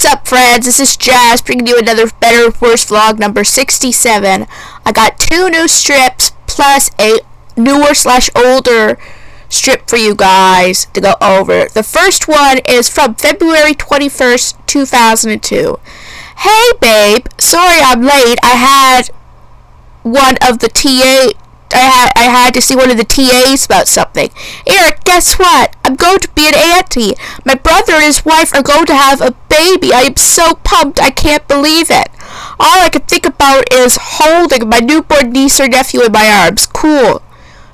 up, friends? This is Jazz bringing you another Better Worse vlog number 67. I got 2 new strips plus a newer/older strip for you guys to go over. The first one is from February 21st, 2002. Hey babe, sorry I'm late. I had to see one of the TAs about something. Eric, guess what? I'm going to be an auntie. My brother and his wife are going to have a baby. I am so pumped. I can't believe it. All I can think about is holding my newborn niece or nephew in my arms. Cool.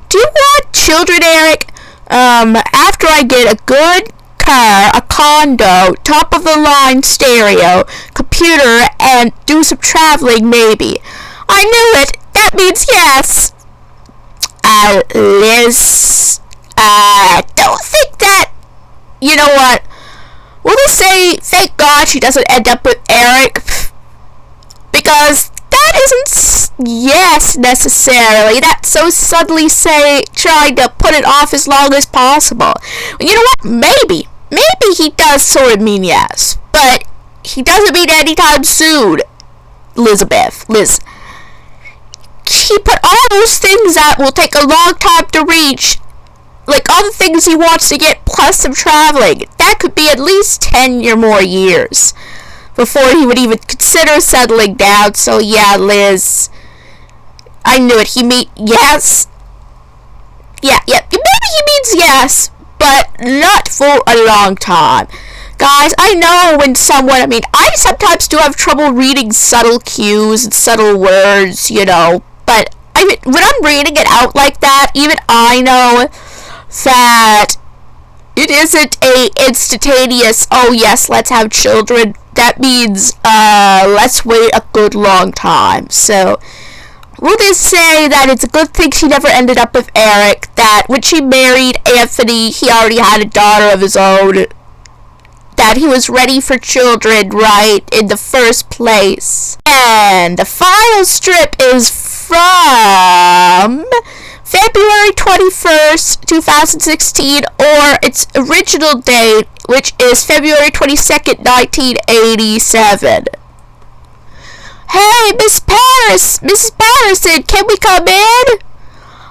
Do you want children, Eric? After I get a good car, a condo, top of the line stereo, computer, and do some traveling, maybe. I knew it. That means yes. Liz, don't think that, you know what, we'll just say, thank God she doesn't end up with Eric, because that isn't yes necessarily. That's so subtly trying to put it off as long as possible. You know what, maybe he does sort of mean yes, but he doesn't mean anytime soon, Liz. He put all those things that will take a long time to reach, like all the things he wants to get plus some traveling. That could be at least 10 or more years before he would even consider settling down. So yeah, Liz, I knew it. He meant yes. Yeah, maybe he means yes, but not for a long time. Guys, I know when I sometimes do have trouble reading subtle cues and subtle words, you know, but when I'm reading it out like that, even I know that it isn't a instantaneous, oh yes, let's have children. That means, let's wait a good long time. So, we'll just say that it's a good thing she never ended up with Eric, that when she married Anthony, he already had a daughter of his own, that he was ready for children right in the first place. And the final strip is from February 21st, 2016, or its original date, which is February 22nd, 1987. Hey, Mrs. Patterson, can we come in?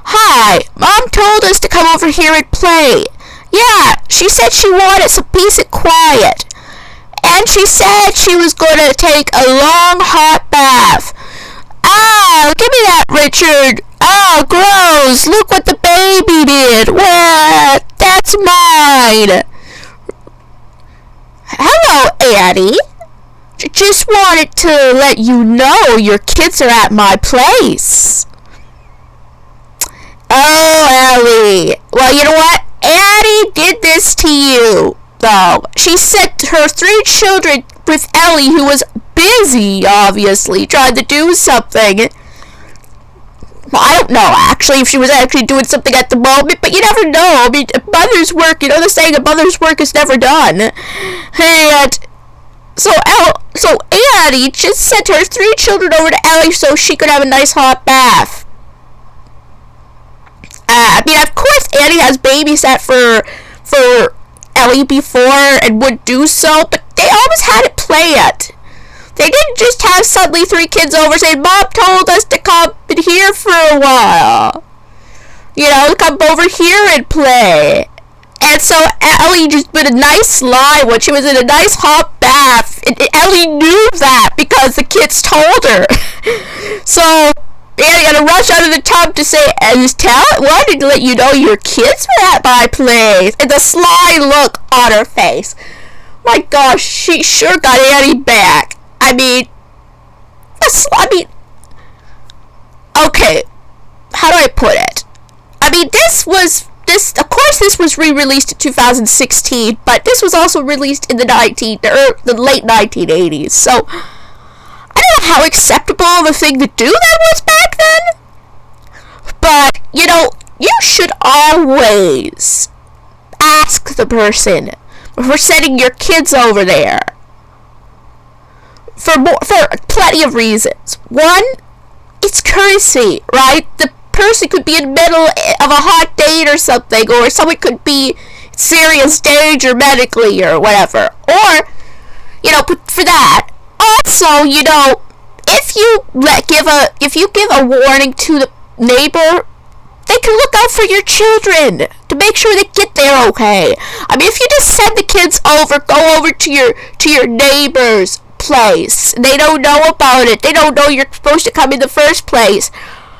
Hi, Mom told us to come over here and play. Yeah, she said she wanted some peace and quiet. And she said she was going to take a long hot bath. Oh, give me that, Richard. Oh, gross. Look what the baby did. What? That's mine. Hello, Annie. Just wanted to let you know your kids are at my place. Oh, Ellie. Well, you know what? Annie did this to you, though. She sent her 3 children with Ellie, who was busy, obviously, trying to do something. Well, I don't know, actually, if she was actually doing something at the moment, but you never know. I mean, mother's work, you know the saying, a mother's work is never done. And so Annie just sent her 3 children over to Ellie so she could have a nice hot bath. I mean, of course, Annie has babysat for Ellie before and would do so, but they always had it planned. They didn't just have suddenly 3 kids over saying, Mom told us to come in here for a while. You know, come over here and play. And so Ellie just did a nice lie when she was in a nice hot bath. And Ellie knew that because the kids told her. So Annie had to rush out of the tub to say, wanted to let you know your kids were at my place. And the sly look on her face. My gosh, she sure got Annie back. I mean, okay, how do I put it? I mean, this was re-released in 2016, but this was also released in the late 1980s, so I don't know how acceptable of a thing to do that was back then, but, you know, you should always ask the person before sending your kids over there, for plenty of reasons. One, it's courtesy, right? The person could be in the middle of a hot date or something, or someone could be in serious danger medically or whatever, or But for that, also, if you give a warning to the neighbor, they can look out for your children to make sure they get there okay. I mean, if you just send the kids go over to your neighbor's place, they don't know about it, they don't know you're supposed to come in the first place,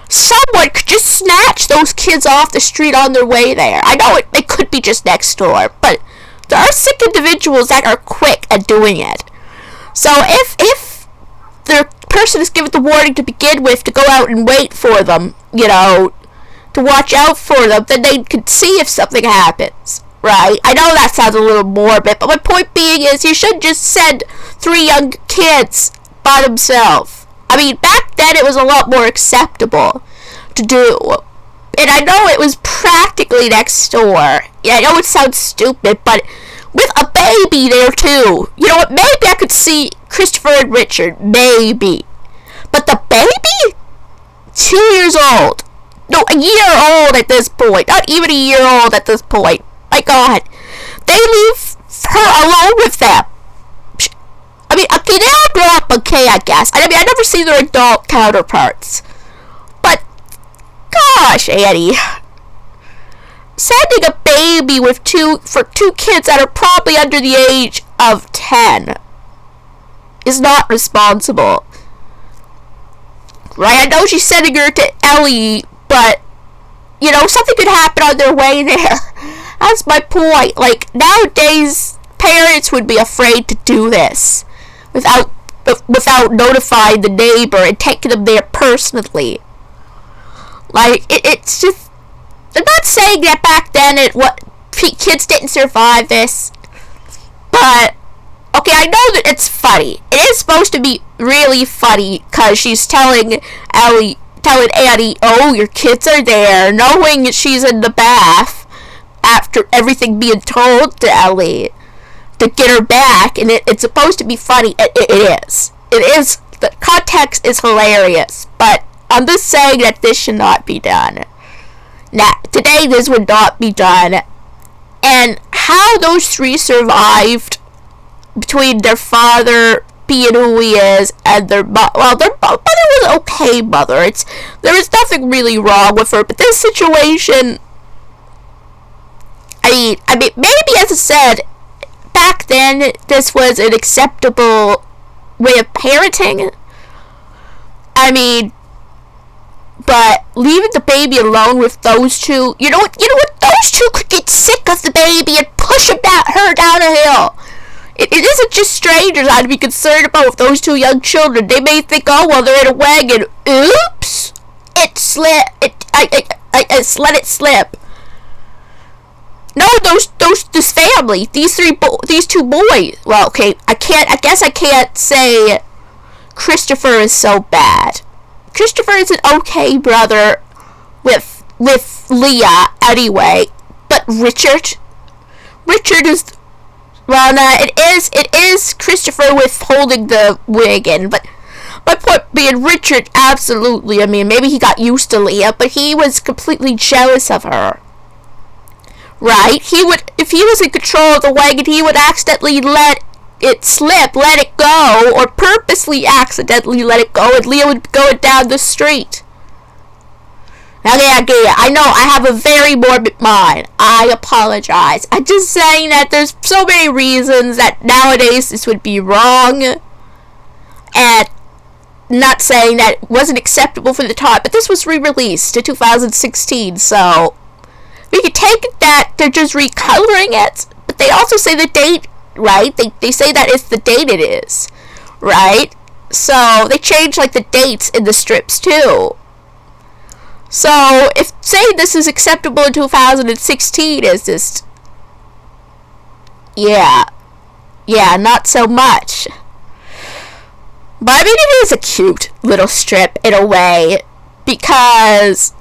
someone could just snatch those kids off the street on their way there. I know it could be just next door, but there are sick individuals that are quick at doing it. So if the person is given the warning to begin with to go out and wait for them, to watch out for them, then they can see if something happens, right? I know that sounds a little morbid, but my point being is you shouldn't just send 3 young kids by themselves. I mean, back then it was a lot more acceptable to do. And I know it was practically next door. Yeah, I know it sounds stupid, but with a baby there too. You know what? Maybe I could see Christopher and Richard. Maybe. But the baby? 2 years old. No, a year old at this point. Not even a year old at this point. My God. They leave her alone with them. I mean, okay, they all grow up okay, I guess. I mean, I've never seen their adult counterparts. But, gosh, Annie. Sending a baby for 2 kids that are probably under the age of 10 is not responsible. Right? I know she's sending her to Ellie, but, something could happen on their way there. That's my point. Like, nowadays, parents would be afraid to do this without notifying the neighbor and taking them there personally. Like, it's just... I'm not saying that back then kids didn't survive this, but okay, I know that it's funny. It is supposed to be really funny because she's telling Annie, "Oh, your kids are there," knowing she's in the bath after everything being told to Ellie to get her back, and it's supposed to be funny. It is. It is. The context is hilarious, but I'm just saying that this should not be done. Now, today this would not be done. And how those 3 survived between their father being who he is and their mother was an okay mother. There was nothing really wrong with her, but this situation, I mean, maybe as I said, back then this was an acceptable way of parenting. I mean, but leaving the baby alone with those 2, you know what? Those 2 could get sick of the baby and push her down a hill. It isn't just strangers I'd be concerned about with those 2 young children. They may think, oh, well, they're in a wagon. Oops! It slipped. I let it slip. No, this family, these 2 boys. Well, okay, I guess I can't say Christopher is so bad. Christopher is an okay brother with Leah anyway, but Richard is, well, no, it is Christopher withholding the wig in, but my point being, Richard, absolutely, I mean, maybe he got used to Leah, but he was completely jealous of her. Right? If he was in control of the wagon, he would accidentally let it slip, let it go, or purposely accidentally let it go, and Leah would be going down the street. Okay, I know I have a very morbid mind. I apologize. I'm just saying that there's so many reasons that nowadays this would be wrong, and not saying that it wasn't acceptable for the time, but this was re-released in 2016, so we could take it that they're just recoloring it, but they also say the date, right? They say that it's the date it is, right? So they change like the dates in the strips too. So if saying this is acceptable in 2016 is just, yeah, not so much. But I mean, it is a cute little strip in a way, because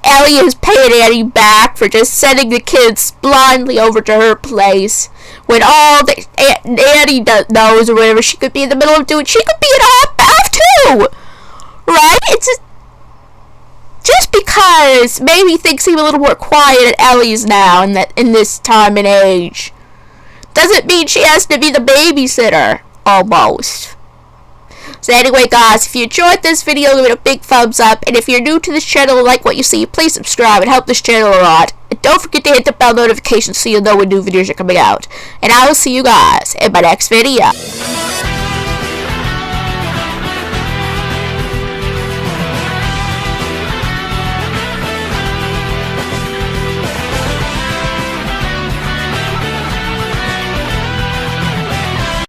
Ellie is paying Annie back for just sending the kids blindly over to her place, when all that Annie knows or whatever, she could be in the middle of doing, she could be in a hot bath too, right? It's just because maybe things seem a little more quiet at Ellie's now in this time and age, doesn't mean she has to be the babysitter. Almost. So anyway, guys, if you enjoyed this video, give it a big thumbs up. And if you're new to this channel and like what you see, please subscribe and help this channel a lot. And don't forget to hit the bell notification so you'll know when new videos are coming out. And I will see you guys in my next video.